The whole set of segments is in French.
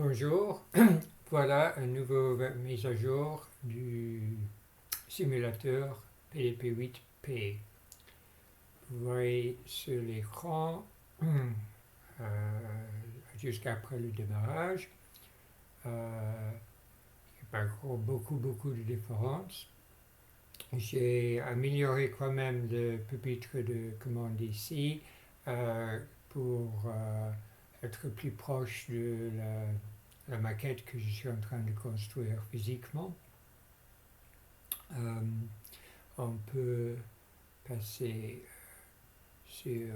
Bonjour, voilà une nouvelle mise à jour du simulateur PDP-8P. Vous voyez sur l'écran, jusqu'après le démarrage, il n'y a pas beaucoup de différences. J'ai amélioré quand même le pupitre de commande ici pour être plus proche de la maquette que je suis en train de construire physiquement. On peut passer sur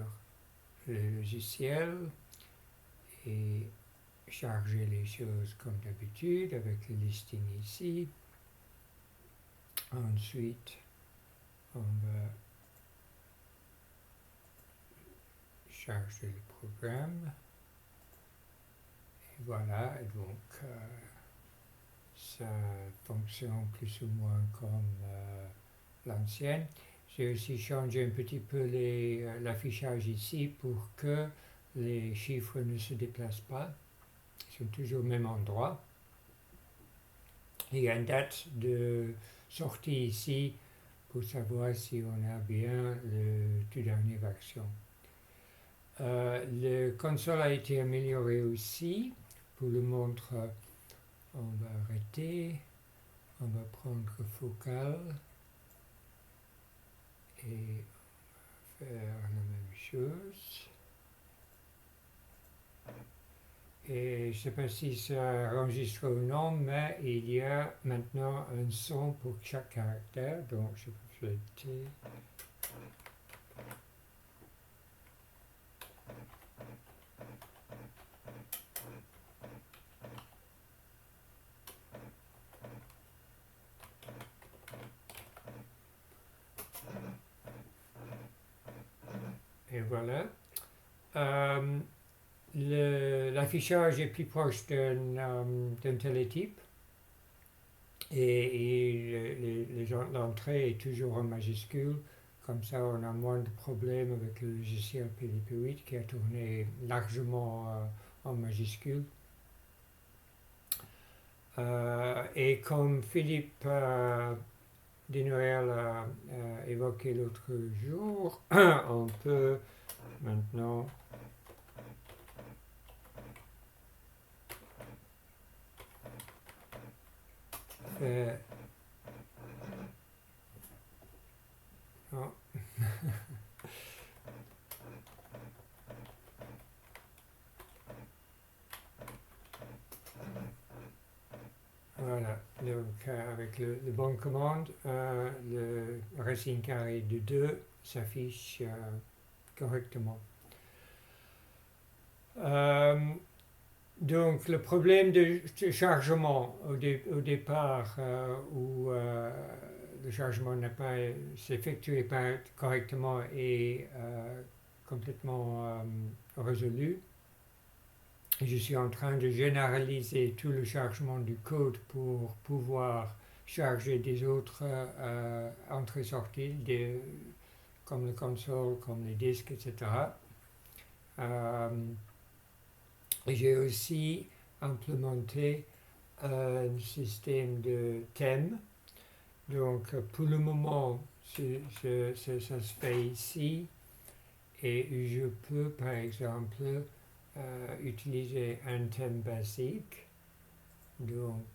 le logiciel et charger les choses comme d'habitude avec le listing ici. Ensuite, on va charger le programme. Et voilà, et donc ça fonctionne plus ou moins comme l'ancienne. J'ai aussi changé un petit peu l'affichage ici pour que les chiffres ne se déplacent pas. Ils sont toujours au même endroit. Il y a une date de sortie ici pour savoir si on a bien le tout dernier version. Le console a été amélioré aussi. Pour le montre, on va arrêter. On va prendre focal et faire la même chose. Et je ne sais pas si ça enregistre ou non, mais il y a maintenant un son pour chaque caractère, donc je peux fléter. Et voilà. L'affichage est plus proche d'un télétype et l'entrée est toujours en majuscule. Comme ça, on a moins de problèmes avec le logiciel PDP-8 qui a tourné largement en majuscule. Et comme Philippe Desnoël a évoqué l'autre jour, on peut maintenant faire... Non. Voilà, donc avec le bon commande, le racine carrée de 2 s'affiche correctement. Donc le problème de chargement au départ où le chargement n'a pas s'effectué pas correctement est complètement résolu. Je suis en train de généraliser tout le chargement du code pour pouvoir charger des autres entrées-sorties, comme le console, comme les disques, etc. J'ai aussi implémenté un système de thèmes. Donc pour le moment, ça se fait ici et je peux par exemple utiliser un thème basique. Donc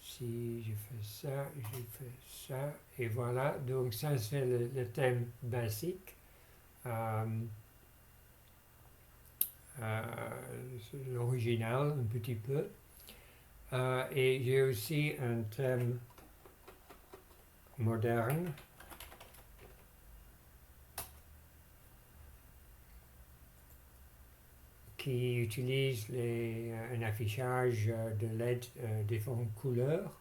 si je fais ça et voilà. Donc ça c'est le thème basique. L'original un petit peu. Et j'ai aussi un thème moderne qui utilise un affichage de LED différentes couleurs.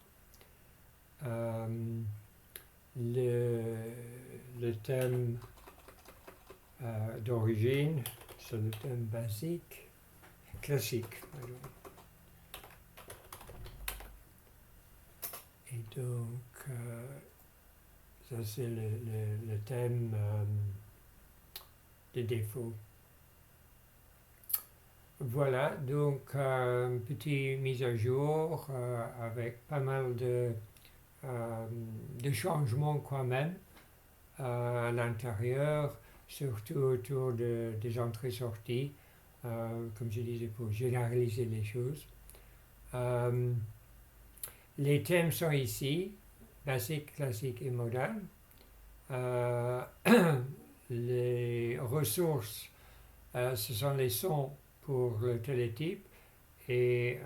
Le thème d'origine, c'est le thème basique, classique. Pardon. Et donc, ça c'est le thème de défaut. Voilà, donc petite mise à jour avec pas mal de changements quand même à l'intérieur, surtout autour des entrées-sorties, comme je disais, pour généraliser les choses. Euh, les thèmes sont ici, basique, classique et moderne. Euh, les ressources, ce sont les sons pour le télétype et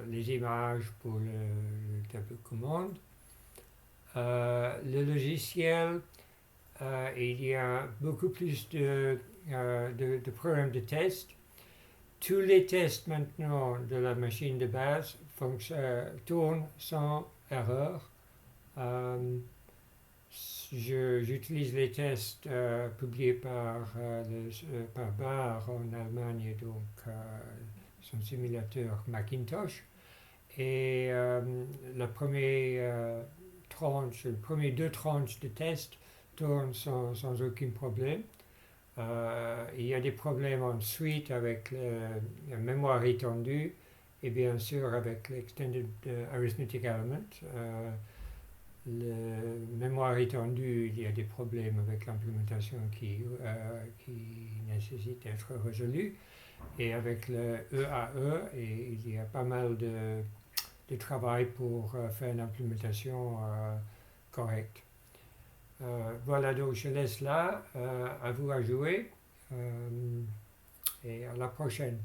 les images pour le tableau de commande. Le logiciel, il y a beaucoup plus de programmes de test. Tous les tests maintenant de la machine de base tournent sans erreur. Euh, J'utilise les tests publiés par Bar en Allemagne, donc son simulateur Macintosh. Et la première tranche, les premiers deux tranches de tests tournent sans aucun problème. Il y a des problèmes ensuite avec la mémoire étendue et bien sûr avec l'Extended Arithmetic Element. Le mémoire étendue, il y a des problèmes avec l'implémentation qui nécessitent d'être résolus. Et avec le EAE, il y a pas mal de travail pour faire une implémentation correcte. Voilà, donc je laisse là, à vous à jouer, et à la prochaine.